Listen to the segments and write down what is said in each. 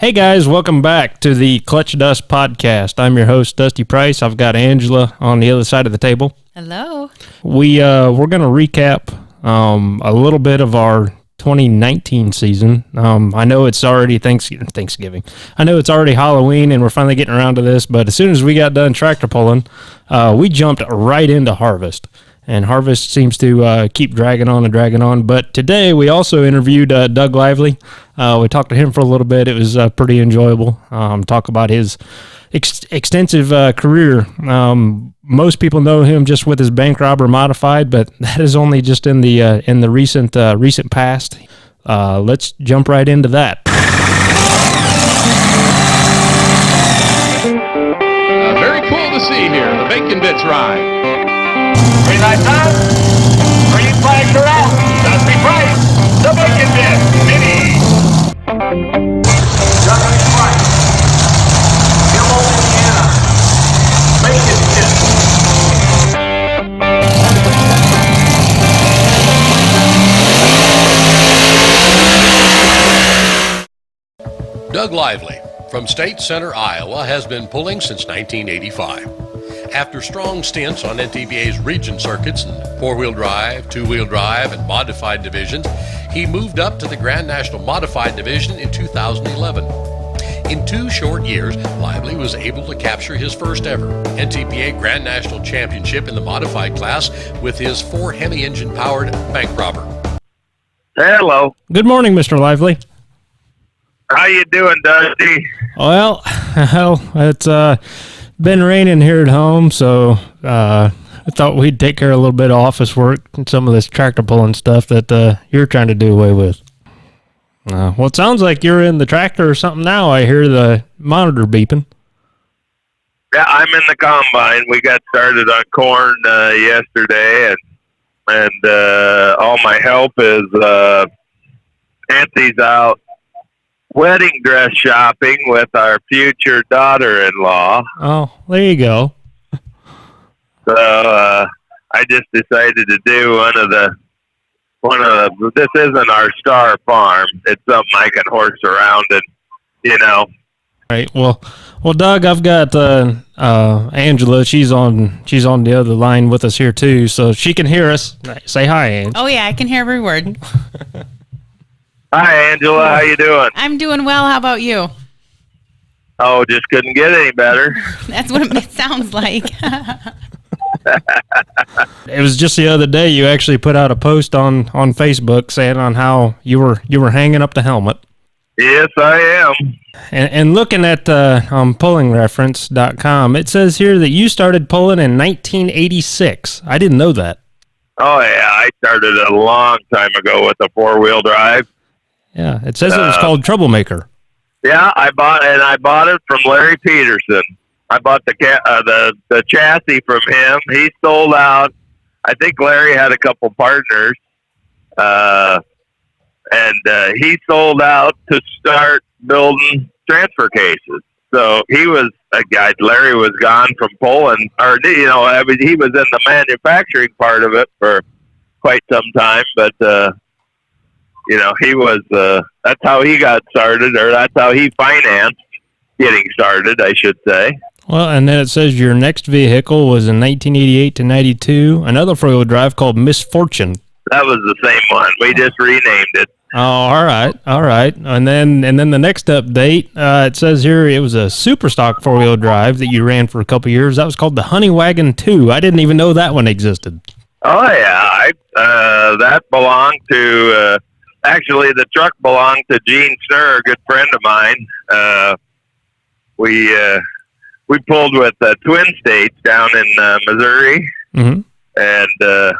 Hey guys, welcome back to the Clutch Dust podcast. I'm your host, Dusty Price. I've got Angela on the other side of the table. Hello. We're going to recap a little bit of our 2019 season. I know it's already Thanksgiving. I know it's already Halloween, and we're finally getting around to this. But as soon as we got done tractor pulling, we jumped right into harvest. And harvest seems to keep dragging on. But today we also interviewed Doug Lively. We talked to him for a little bit. It was pretty enjoyable. Talk about his extensive career. Most people know him just with his bank robber modified, but that is only just in the recent past. Let's jump right into that. Very cool to see here. The bacon bits ride. Green light time. Green flags are out. Dusty Price, the bacon bit, mini. Dusty Price, Gilmo, Indiana, bacon bit. Doug Lively from State Center, Iowa, has been pulling since 1985. After strong stints on NTPA's region circuits and four-wheel drive, two-wheel drive, and modified divisions, he moved up to the Grand National Modified Division in 2011. In 2 short years, Lively was able to capture his first ever NTPA Grand National Championship in the modified class with his 4 Hemi engine-powered bank robber. Hello. Good morning, Mr. Lively. How you doing, Dusty? Well, it's been raining here at home, so I thought we'd take care of a little bit of office work and some of this tractor pulling stuff that you're trying to do away with. Well, it sounds like you're in the tractor or something now. I hear the monitor beeping. Yeah, I'm in the combine. We got started on corn yesterday, and all my help is Auntie's out wedding dress shopping with our future daughter-in-law. Oh, there you go. So I just decided to do one of the. This isn't our star farm. It's something I can horse around and, Right. Well, Doug, I've got Angela. She's on the other line with us here too, so she can hear us. Say hi, Ange. Oh yeah, I can hear every word. Hi, Angela. How you doing? I'm doing well. How about you? Oh, just couldn't get any better. That's what it sounds like. It was just the other day you actually put out a post on Facebook saying on how you were hanging up the helmet. Yes, I am. And looking at pullingreference.com, it says here that you started pulling in 1986. I didn't know that. Oh yeah, I started a long time ago with a 4-wheel drive. Yeah, it says it was called Troublemaker. Yeah, I bought it from Larry Peterson. I bought the chassis from him. He sold out. I think Larry had a couple partners, and he sold out to start building transfer cases. So he was a guy. Larry was gone from Poland, or he was in the manufacturing part of it for quite some time, but. He was, that's how he got started, or that's how he financed getting started, I should say. Well, and then it says your next vehicle was in 1988 to 92, another 4-wheel drive called Misfortune. That was the same one. We just renamed it. Oh, all right. And then the next update, it says here it was a super stock 4-wheel drive that you ran for a couple years. That was called the Honey Wagon 2. I didn't even know that one existed. Oh, yeah. That belonged to... Actually, the truck belonged to Gene Snurr, a good friend of mine. We pulled with Twin States down in Missouri, mm-hmm. and there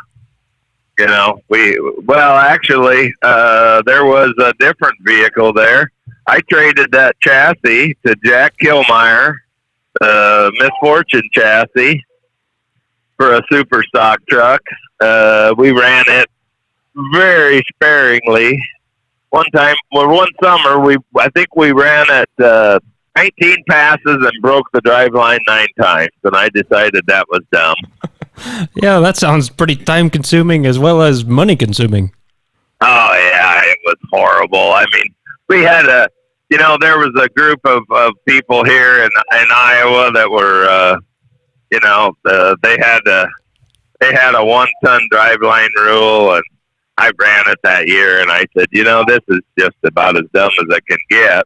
was a different vehicle there. I traded that chassis to Jack Kilmeyer, Misfortune chassis, for a super stock truck. We ran it very sparingly. One summer, I think we ran at 19 passes and broke the driveline 9 times, and I decided that was dumb. Yeah, that sounds pretty time-consuming as well as money-consuming. Oh, yeah, it was horrible. I mean, we had there was a group of people here in Iowa that were, they had a 1-ton driveline rule, and I ran it that year, and I said, this is just about as dumb as I can get.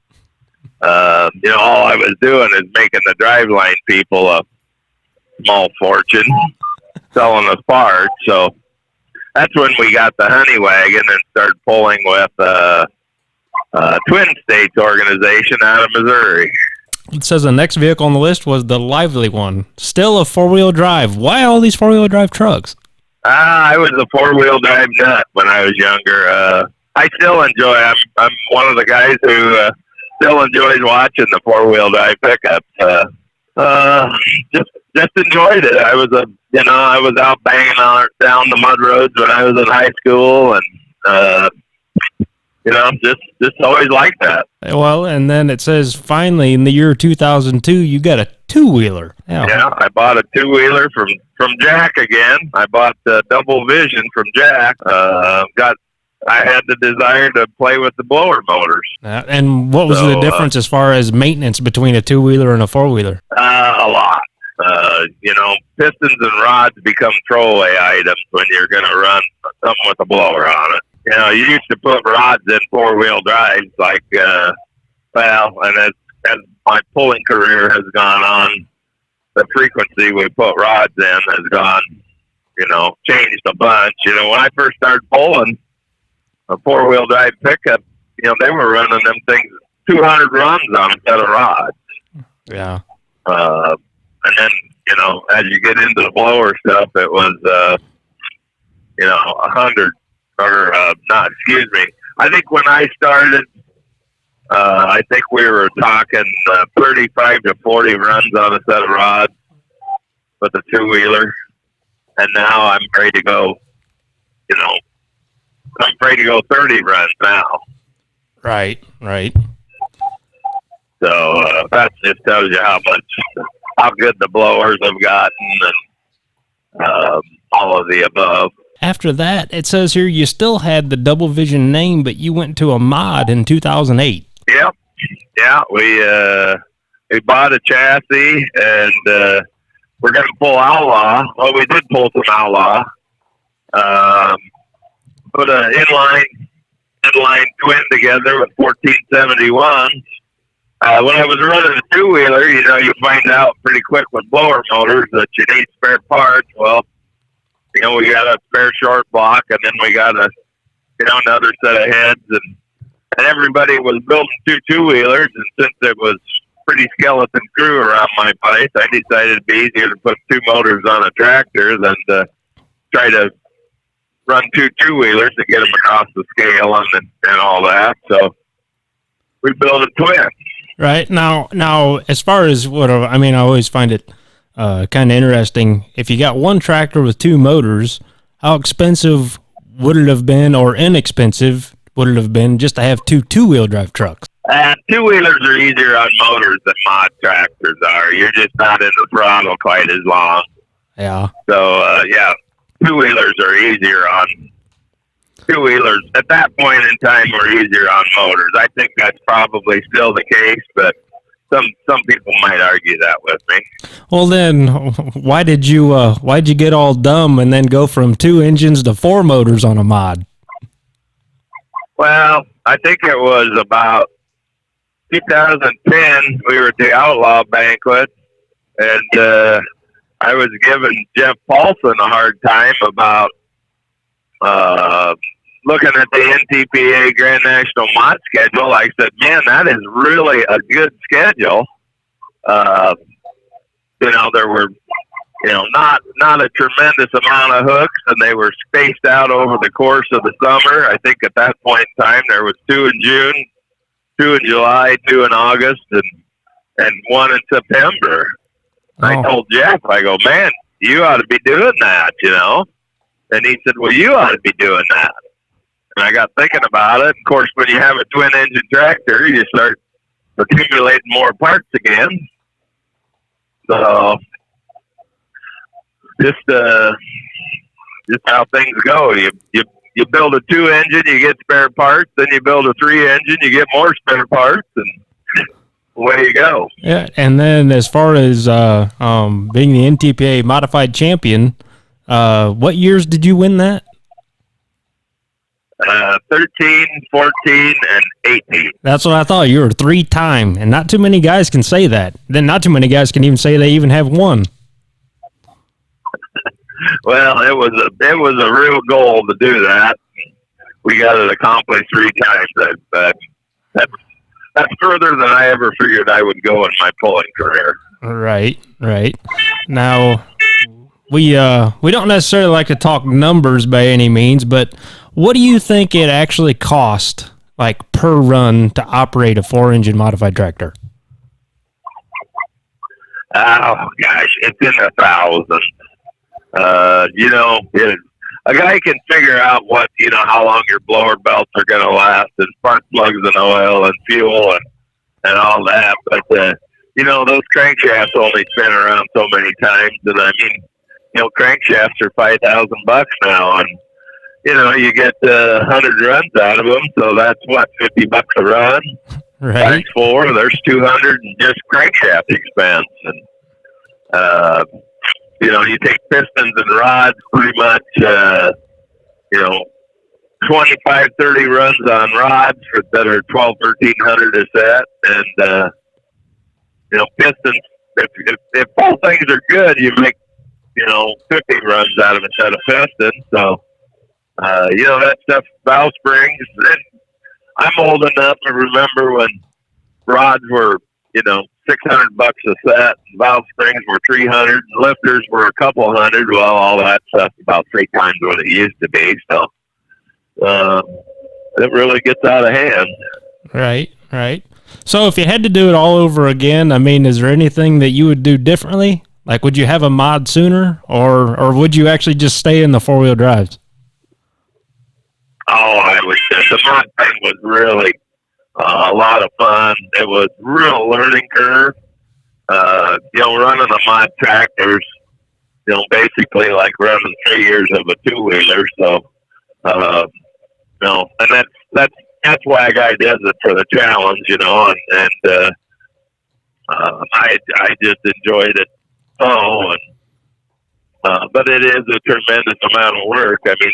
All I was doing is making the driveline people a small fortune selling us parts. So that's when we got the Honey Wagon and started pulling with Twin States organization out of Missouri. It says the next vehicle on the list was the Lively one. Still a 4-wheel drive. Why all these 4-wheel drive trucks? I was a 4-wheel drive nut when I was younger. I still enjoy. I'm one of the guys who still enjoys watching the 4-wheel drive pickups. Just enjoyed it. I was out banging down the mud roads when I was in high school, and just always liked that. Well, and then it says finally in the year 2002 you got a 2-wheeler. Yeah, I bought a 2-wheeler from Jack again. I bought the Double Vision from Jack. I had the desire to play with the blower motors. And what was the difference as far as maintenance between a 2-wheeler and a 4-wheeler? A lot. Pistons and rods become throwaway items when you're going to run something with a blower on it. You used to put rods in 4-wheel drives, and as my pulling career has gone on, the frequency we put rods in has gone, changed a bunch. When I first started pulling a 4-wheel drive pickup, they were running them things 200 runs on a set of rods. Yeah. And then, as you get into the blower stuff, it was, 100 or not, excuse me. I think when I started, I think we were talking 35 to 40 runs on a set of rods with a 2-wheeler. And now I'm ready to go, 30 runs now. Right. So that just tells you how good the blowers have gotten, and all of the above. After that, it says here you still had the Double Vision name, but you went to a mod in 2008. Yep. Yeah, we bought a chassis, and we're going to pull Outlaw. Well, we did pull some Outlaw. Put an inline twin together with 1471. When I was running a 2-wheeler, you find out pretty quick with blower motors that you need spare parts. Well, we got a spare short block, and then we got another set of heads, and everybody was building 2-wheelers, and since it was pretty skeleton crew around my place, I decided it'd be easier to put 2 motors on a tractor than to try to run 2-wheelers to get them across the scale and all that. So we built a twin. Right. Now, as far as I always find it kind of interesting. If you got one tractor with 2 motors, how expensive would it have been, or inexpensive would it have been, just to have 2-wheel drive trucks? 2-wheelers are easier on motors than mod tractors are. You're just not in the throttle quite as long. Yeah. So, 2-wheelers are easier on 2-wheelers. At that point in time, were easier on motors. I think that's probably still the case, but some people might argue that with me. Well, then, why'd you get all dumb and then go from 2 engines to 4 motors on a mod? Well, I think it was about 2010. We were at the Outlaw banquet, and I was giving Jeff Paulson a hard time about looking at the NTPA Grand National Mod schedule. I said, man, that is really a good schedule. There were, not a tremendous amount of hooks, and they were spaced out over the course of the summer. I think at that point in time, there was 2 in June, 2 in July, 2 in August, and 1 in September. Oh. I told Jeff, I go, man, you ought to be doing that, And he said, well, you ought to be doing that. And I got thinking about it. Of course, when you have a twin engine tractor, you start accumulating more parts again. So just how things go. You you build a 2 engine, you get spare parts. Then you build a 3 engine, you get more spare parts, and away you go. Yeah, and then as far as being the NTPA modified champion, what years did you win that? 13, 14, and 18. That's what I thought. You were 3-time, and not too many guys can say that. Then not too many guys can even say they even have one. Well, it was a real goal to do that. We got it accomplished 3 times. That's further than I ever figured I would go in my pulling career. Right. Now, we don't necessarily like to talk numbers by any means, but what do you think it actually cost, like per run, to operate a 4-engine modified tractor? Oh gosh, it's in the thousands. A guy can figure out how long your blower belts are going to last, and spark plugs and oil and fuel and all that. But those crankshafts only spin around so many times, and I mean, crankshafts are $5,000 now, and you get 100 runs out of them, so that's what, $50 a run. Right. Times 4, there's 200 in just crankshaft expense, and you take pistons and rods, pretty much, 25, 30 runs on rods that are 12, 1,300 a set. And, pistons, if all things are good, you make, 50 runs out of a set of pistons. So, that stuff, valve springs. And I'm old enough to remember when rods were, $600 a set, valve springs were $300, and lifters were a couple hundred. Well, all that stuff about 3 times what it used to be. So it really gets out of hand. Right. So if you had to do it all over again, I mean, is there anything that you would do differently? Like, would you have a mod sooner, or would you actually just stay in the 4-wheel drives? Oh, I would say the mod thing was really a lot of fun. It was real learning curve. Running the mod tractors, basically like running 3 years of a 2-wheeler. So, and that's why a guy does it, for the challenge, and I just enjoyed it. But it is a tremendous amount of work. I mean,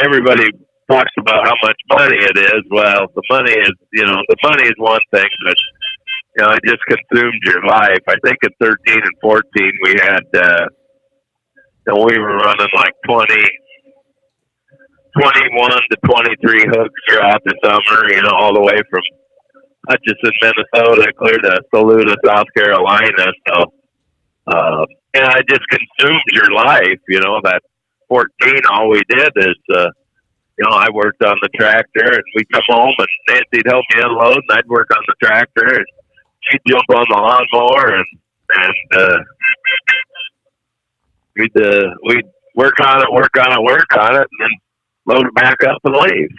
everybody talks about how much money it is. Well, the money is one thing, but it just consumes your life. I think in 13 and 14 we had we were running like 21 to 23 hooks throughout the summer, all the way from Hutchinson, Minnesota, clear to Saluda, South Carolina. So and it just consumes your life. That 14, all we did is I worked on the tractor, and we'd come home, and Nancy'd help me unload, and I'd work on the tractor, and she'd jump on the lawnmower, and we'd work on it, and then load it back up and leave.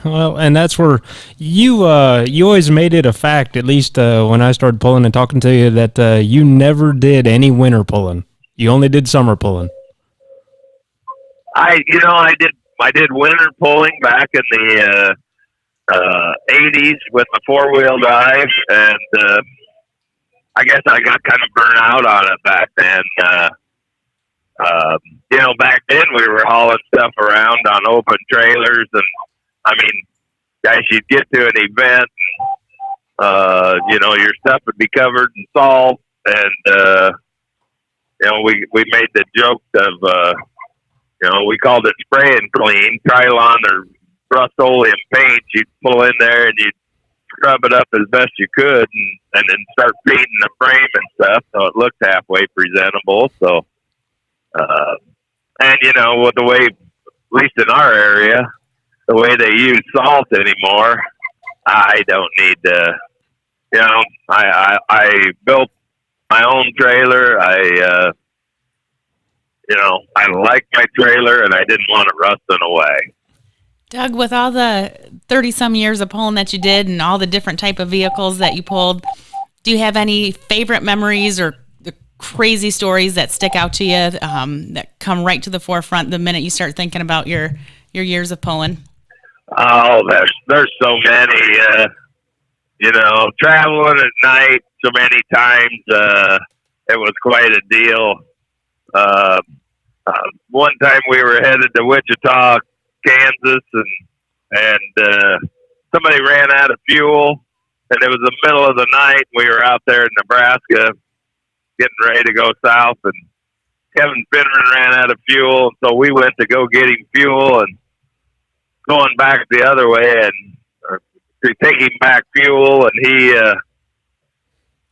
Well, and that's where you always made it a fact, at least when I started pulling and talking to you, that you never did any winter pulling. You only did summer pulling. I did winter pulling back in the 80s with the 4-wheel drive, and I guess I got kind of burnt out on it back then. Back then we were hauling stuff around on open trailers, and I mean, guys, you'd get to an event, your stuff would be covered in salt, and we made the joke of we called it spray and clean, Krylon or Rust-Oleum paint. You'd pull in there and you'd scrub it up as best you could, and then start painting the frame and stuff so it looked halfway presentable. So, with the way, at least in our area, the way they use salt anymore, I don't need to, I built my own trailer. I like my trailer, and I didn't want it rusting away. Doug, with all the 30-some years of pulling that you did and all the different type of vehicles that you pulled, do you have any favorite memories or the crazy stories that stick out to you, that come right to the forefront the minute you start thinking about your years of pulling? Oh, there's so many. Traveling at night so many times. It was quite a deal. Uh, One time we were headed to Wichita, Kansas, and somebody ran out of fuel, and it was the middle of the night. We were out there in Nebraska, getting ready to go south, and Kevin Finneran ran out of fuel, so we went to go get him fuel, and going back the other way, and to take him back fuel, and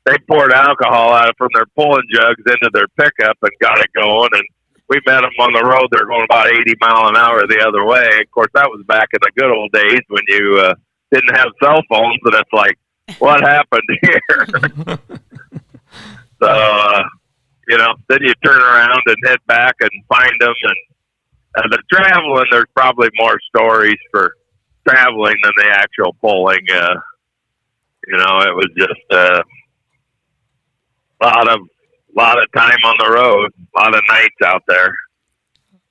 they poured alcohol out from their pulling jugs into their pickup and got it going, and we met them on the road. They're going about 80 mile an hour the other way. Of course, that was back in the good old days when you didn't have cell phones, and it's like, what happened here? So, then you turn around and head back and find them. And the traveling, there's probably more stories for traveling than the actual pulling. It was just a lot of time on the road, a lot of nights out there.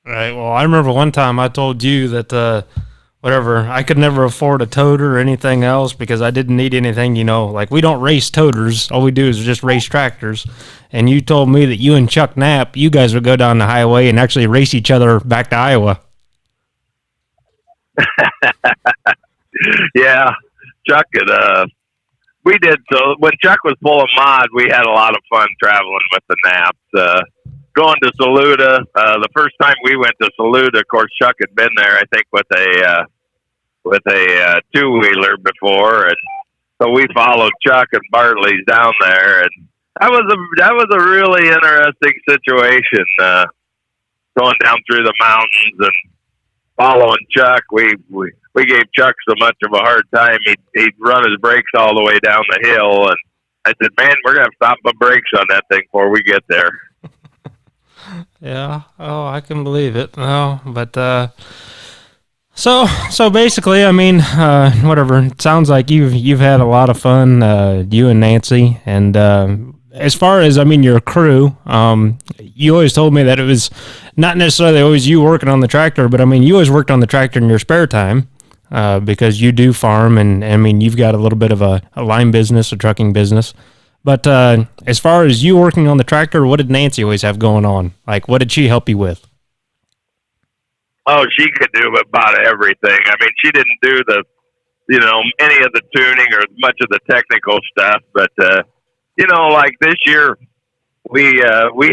Right. Well, I remember one time I told you that I could never afford a toter or anything else because I didn't need anything, like we don't race toters. All we do is just race tractors. And you told me that you and Chuck Knapp, you guys would go down the highway and actually race each other back to Iowa. Yeah, Chuck and we did. So when Chuck was pulling mod, we had a lot of fun traveling with the Knapps. Going to Saluda, the first time we went to Saluda, of course, Chuck had been there, I think, with a two-wheeler before, and so we followed Chuck and Bartley's down there, and that was a really interesting situation. Going down through the mountains and following Chuck, we gave Chuck so much of a hard time. He'd run his brakes all the way down the hill, and I said, "Man, we're gonna have to stop the brakes on that thing before we get there." Yeah. Oh, I can believe it. No, but so basically, I mean, whatever. It sounds like you've had a lot of fun, you and Nancy, and as far as, I mean, your crew, you always told me that it was not necessarily always you working on the tractor, but I mean, you always worked on the tractor in your spare time, because you do farm, and I mean, you've got a little bit of a line business, a trucking business. But as far as you working on the tractor, what did Nancy always have going on? Like, what did she help you with? Oh, she could do about everything. I mean, she didn't do any of the tuning or much of the technical stuff, but like this year, we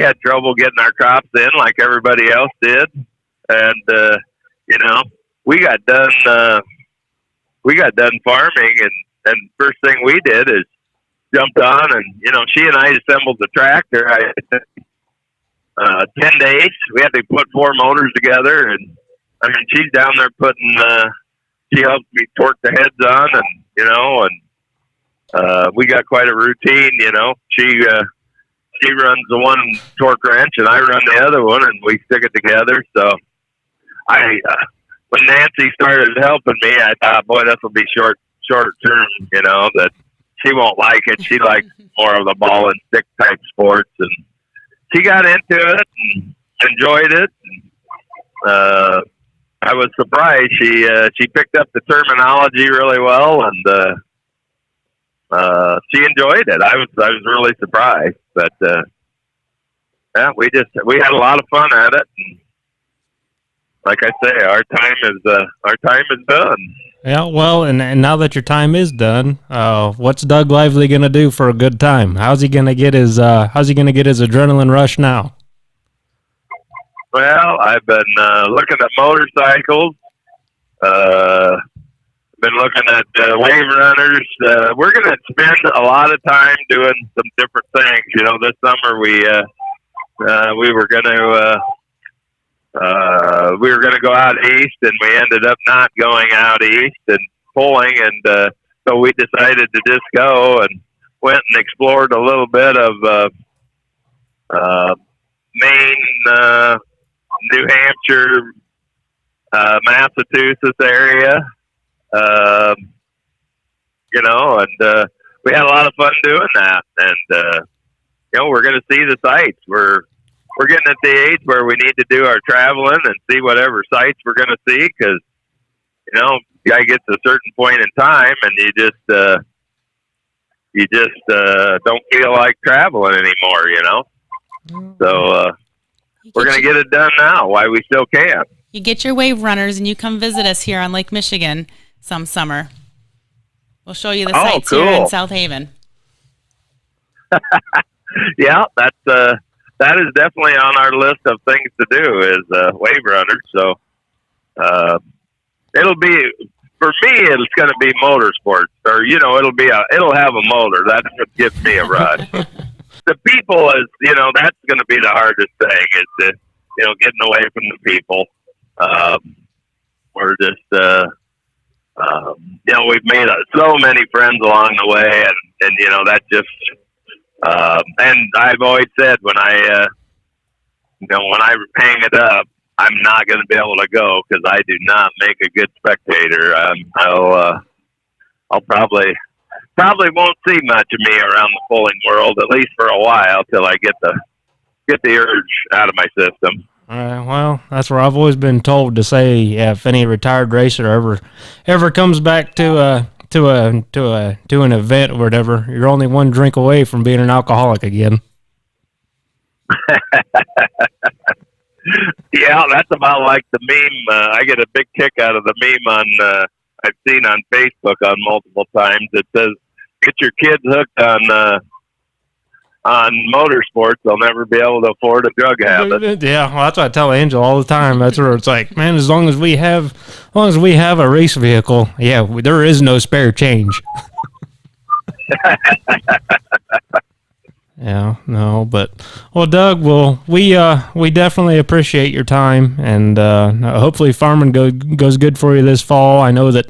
had trouble getting our crops in like everybody else did, and we got done farming, and first thing we did is jumped on, and she and I assembled the tractor. 10 days. We had to put 4 motors together, and I mean, she's down there putting. She helped me torque the heads on, and we got quite a routine. She runs the one torque wrench, and I run the other one, and we stick it together. So when Nancy started helping me, I thought, boy, this will be short term. That she won't like it. She likes more of the ball and stick type sports, and she got into it and enjoyed it. And, I was surprised. She picked up the terminology really well, and she enjoyed it. I was really surprised, but yeah, we had a lot of fun at it. And like I say, our time is done. Yeah, well, and now that your time is done, what's Doug Lively gonna do for a good time? How's he gonna get his adrenaline rush now? Well, I've been looking at motorcycles. Been looking at wave runners. We're gonna spend a lot of time doing some different things. This summer we were gonna go out east, and we ended up not going out east and pulling, and so we decided to just go and went and explored a little bit of Maine, New Hampshire, Massachusetts area, and we had a lot of fun doing that. And we're going to see the sites. We're getting at the age where we need to do our traveling and see whatever sites we're going to see, because guy gets a certain point in time and you just don't feel like traveling anymore. So we're going to get it done now while we still can. You get your wave runners and you come visit us here on Lake Michigan some summer. We'll show you the sites cool. here in South Haven. Yeah, that is definitely on our list of things to do is wave runners. So it'll be, for me, it's going to be motorsports, or it'll have a motor. That's what gives me a rush. The people is, that's going to be the hardest thing is getting away from the people. We're just, we've made so many friends along the way, and that just, and I've always said when I hang it up, I'm not going to be able to go because I do not make a good spectator. I'll probably won't see much of me around the pulling world, at least for a while, till I get the urge out of my system. All right. Well, that's where I've always been told to say, if any retired racer ever comes back to an event or whatever, you're only one drink away from being an alcoholic again. Yeah, that's about like the meme. I get a big kick out of the meme I've seen on Facebook on multiple times. It says, "Get your kids hooked on motorsports, they'll never be able to afford a drug habit." Yeah, well, that's what I tell Angel all the time. That's where it's like, man, as long as we have a race vehicle, there is no spare change. Yeah, no, but Doug, we definitely appreciate your time, and hopefully farming goes good for you this fall. I know that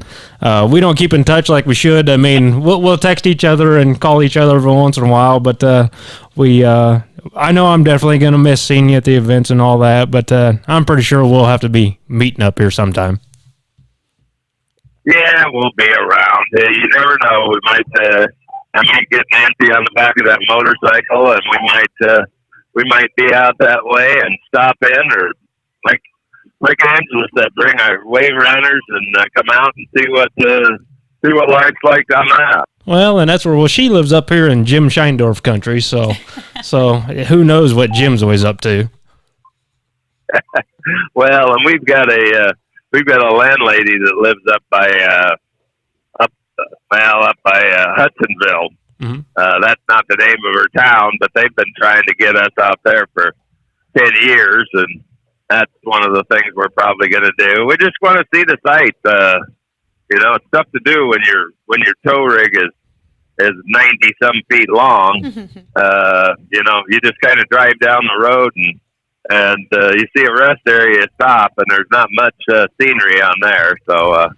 we don't keep in touch like we should. I mean, we'll text each other and call each other every once in a while, but I know I'm definitely going to miss seeing you at the events and all that, but I'm pretty sure we'll have to be meeting up here sometime. Yeah, we'll be around. You never know. I might get Nancy on the back of that motorcycle, and we might be out that way and stop in, or like Angela said, bring our wave runners and come out and see what life's like on that. Well, and that's where she lives up here in Jim Scheindorf country, so who knows what Jim's always up to. Well, and we've got a landlady that lives up by Hudsonville. Mm-hmm. That's not the name of her town, but they've been trying to get us out there for 10 years, and that's one of the things we're probably going to do. We just want to see the site. It's tough to do when your tow rig is 90 some feet long. You just kind of drive down the road and you see a rest area stop, and there's not much scenery on there. So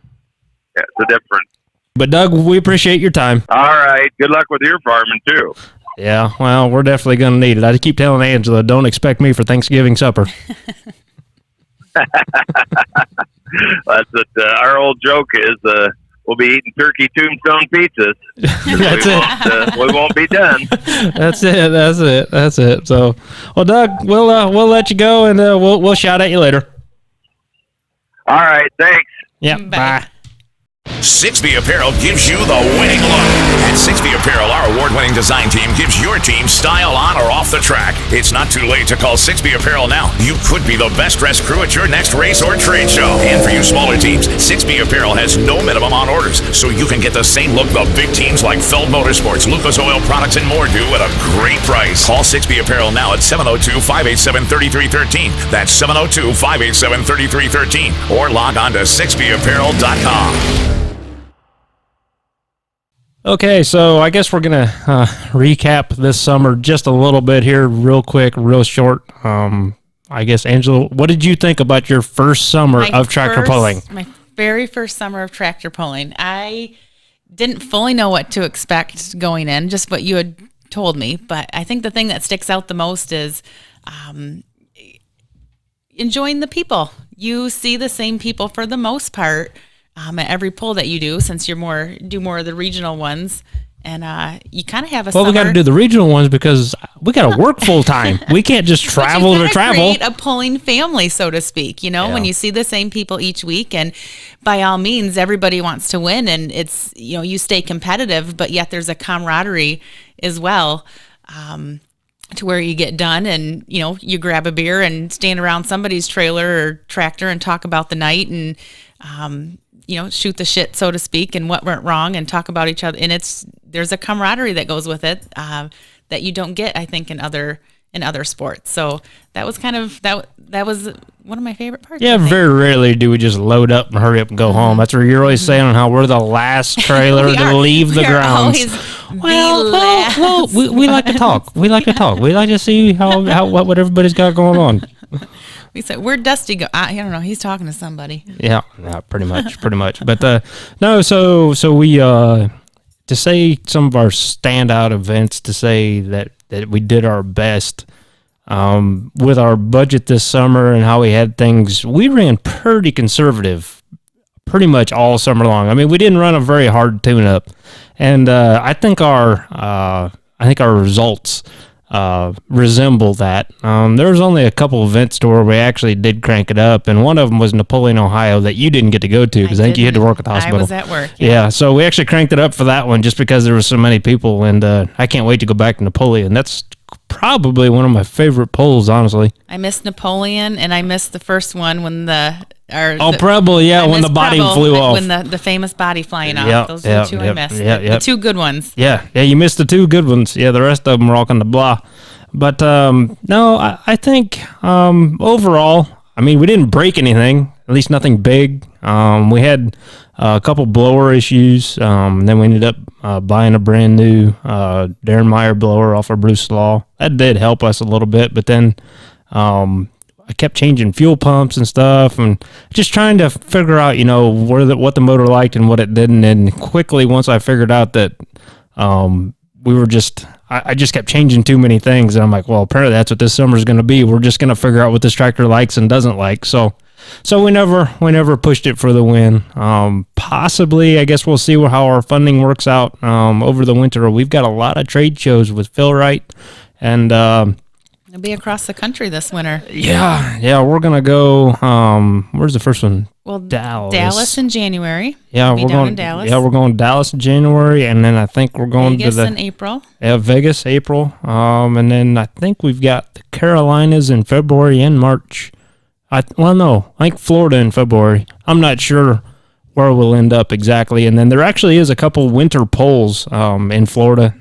it's a different. But Doug, we appreciate your time. All right. Good luck with your farming too. Yeah, well, we're definitely going to need it. I keep telling Angela, don't expect me for Thanksgiving supper. That's what our old joke is. We'll be eating turkey tombstone pizzas. That's it. We won't be done. That's it. So, well, Doug, we'll let you go, and we'll shout at you later. All right. Thanks. Yeah. Bye. 6B Apparel gives you the winning look. At 6B Apparel, our award-winning design team gives your team style on or off the track. It's not too late to call 6B Apparel now. You could be the best-dressed crew at your next race or trade show. And for you smaller teams, 6B Apparel has no minimum on orders, so you can get the same look the big teams like Feld Motorsports, Lucas Oil Products, and more do at a great price. Call 6B Apparel now at 702-587-3313. That's 702-587-3313. Or log on to 6bapparel.com. Okay, so I guess we're going to recap this summer just a little bit here, real quick, real short. I guess, Angela, what did you think about your first summer of tractor pulling? My very first summer of tractor pulling. I didn't fully know what to expect going in, just what you had told me. But I think the thing that sticks out the most is enjoying the people. You see the same people for the most part. At every pull that you do, since you're do more of the regional ones, And you kind of have a Well, summer. we got to do the regional ones because we got to work full time. We can't just travel to travel. Create a pulling family, so to speak. When you see the same people each week, and by all means, everybody wants to win, and it's you stay competitive, but yet there's a camaraderie as well. To where you get done and you grab a beer and stand around somebody's trailer or tractor and talk about the night and shoot the shit, so to speak, and what went wrong and talk about each other. And there's a camaraderie that goes with it that you don't get, I think, in other sports. So that was kind of that was one of my favorite parts. Yeah, very rarely do we just load up and hurry up and go home. That's where you're always saying on how we're the last trailer to leave the grounds. Well, we like to talk. We like to talk. We like to see what everybody's got going on. We said, where'd Dusty go? I don't know. He's talking to somebody. Yeah, pretty much. But no, so we to say some of our standout events, to say that we did our best with our budget this summer and how we had things. We ran pretty conservative pretty much all summer long. I mean, we didn't run a very hard tune-up, and I think our results resemble that. There was only a couple events to where we actually did crank it up, and one of them was Napoleon, Ohio, that you didn't get to go to because I think you had to work at the hospital. I was at work. Yeah, so we actually cranked it up for that one just because there were so many people, and I can't wait to go back to Napoleon. That's probably one of my favorite polls, honestly. I missed Napoleon, and I missed the first one when Preble, yeah, when the body flew off. When the famous body flying off. Yep, Those are the two I missed. The two good ones. Yeah, you missed the two good ones. Yeah, the rest of them were all kind of blah. But no, I think overall, I mean, we didn't break anything, at least nothing big. We had a couple blower issues. Then we ended up buying a brand new Darren Meyer blower off of Bruce Law. That did help us a little bit, but then I kept changing fuel pumps and stuff and just trying to figure out, what the motor liked and what it didn't. And quickly, once I figured out that I just kept changing too many things. And I'm like, well, apparently that's what this summer is going to be. We're just going to figure out what this tractor likes and doesn't like. So we never pushed it for the win. Possibly, I guess we'll see how our funding works out over the winter. We've got a lot of trade shows with fill-rite, and it'll be across the country this winter. Yeah, we're gonna go. Where's the first one? Well, Dallas in January. Yeah, we're going to Dallas. Yeah, we're going to Dallas in January, and then I think we're going Vegas to in April. Yeah, Vegas, April. And then I think we've got the Carolinas in February and March. I think Florida in February. I'm not sure where we'll end up exactly. And then there actually is a couple winter polls in Florida,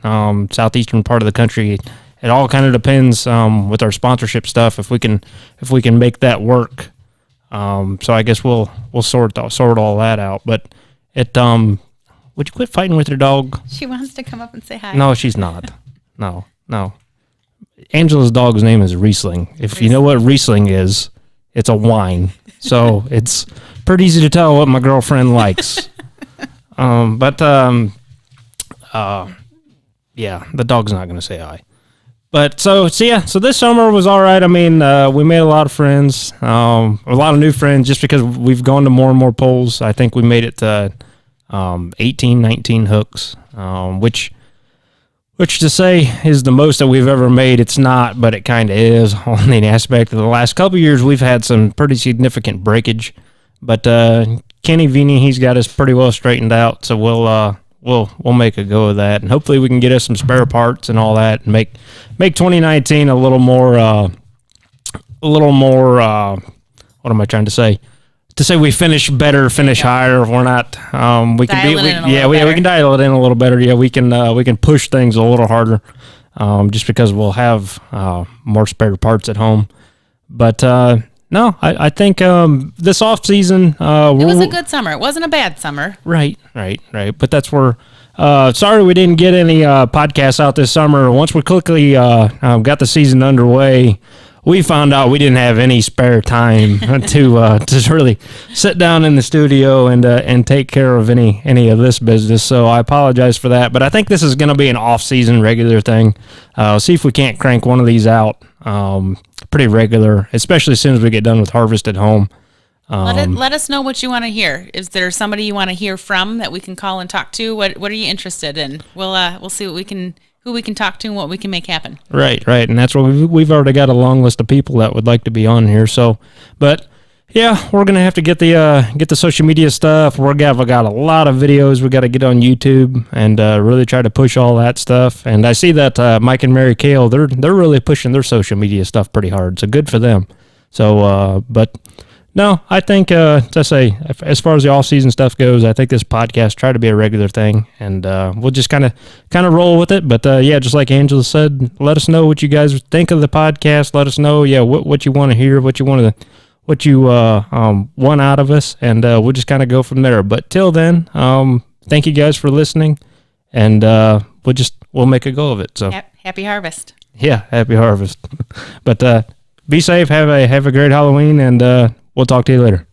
southeastern part of the country. It all kind of depends with our sponsorship stuff if we can make that work. So I guess we'll sort all that out. But would you quit fighting with your dog? She wants to come up and say hi. No, she's not. No. Angela's dog's name is Riesling. If you know what Riesling is, it's a wine. So it's pretty easy to tell what my girlfriend likes. Yeah, the dog's not going to say hi. But so this summer was all right. I mean, we made a lot of friends, a lot of new friends, just because we've gone to more and more polls. I think we made it to 18, 19 hooks, which to say is the most that we've ever made. It's not, but it kind of is on the aspect of the last couple of years. We've had some pretty significant breakage, but Kenny Vini, he's got us pretty well straightened out. So we'll make a go of that, and hopefully we can get us some spare parts and all that, and make 2019 a little more. What am I trying to say? To say we finish better, finish higher. If we're not, we can dial it in a little better. Yeah, we can push things a little harder, just because we'll have more spare parts at home. But no, I think this off season, it was a good summer. It wasn't a bad summer. Right. But that's where. Sorry we didn't get any podcasts out this summer. Once we quickly got the season underway, we found out we didn't have any spare time to really sit down in the studio and take care of any of this business. So I apologize for that. But I think this is going to be an off-season regular thing. See if we can't crank one of these out pretty regular, especially as soon as we get done with harvest at home. Let us know what you want to hear. Is there somebody you want to hear from that we can call and talk to? What are you interested in? We'll see who we can talk to and what we can make happen. Right, and that's what we've already got a long list of people that would like to be on here. So, but yeah, we're gonna have to get the social media stuff. We got a lot of videos we got to get on YouTube and really try to push all that stuff. And I see that Mike and Mary Kale, they're really pushing their social media stuff pretty hard. So good for them. So, but. No, I think, as I say, as far as the off-season stuff goes, I think this podcast try to be a regular thing, and we'll just kind of roll with it. But yeah, just like Angela said, let us know what you guys think of the podcast. Let us know, what you want to hear, what you want out of us, and we'll just kind of go from there. But till then, thank you guys for listening, and we'll make a go of it. So happy harvest. Yeah, happy harvest. But be safe. Have a great Halloween, and we'll talk to you later.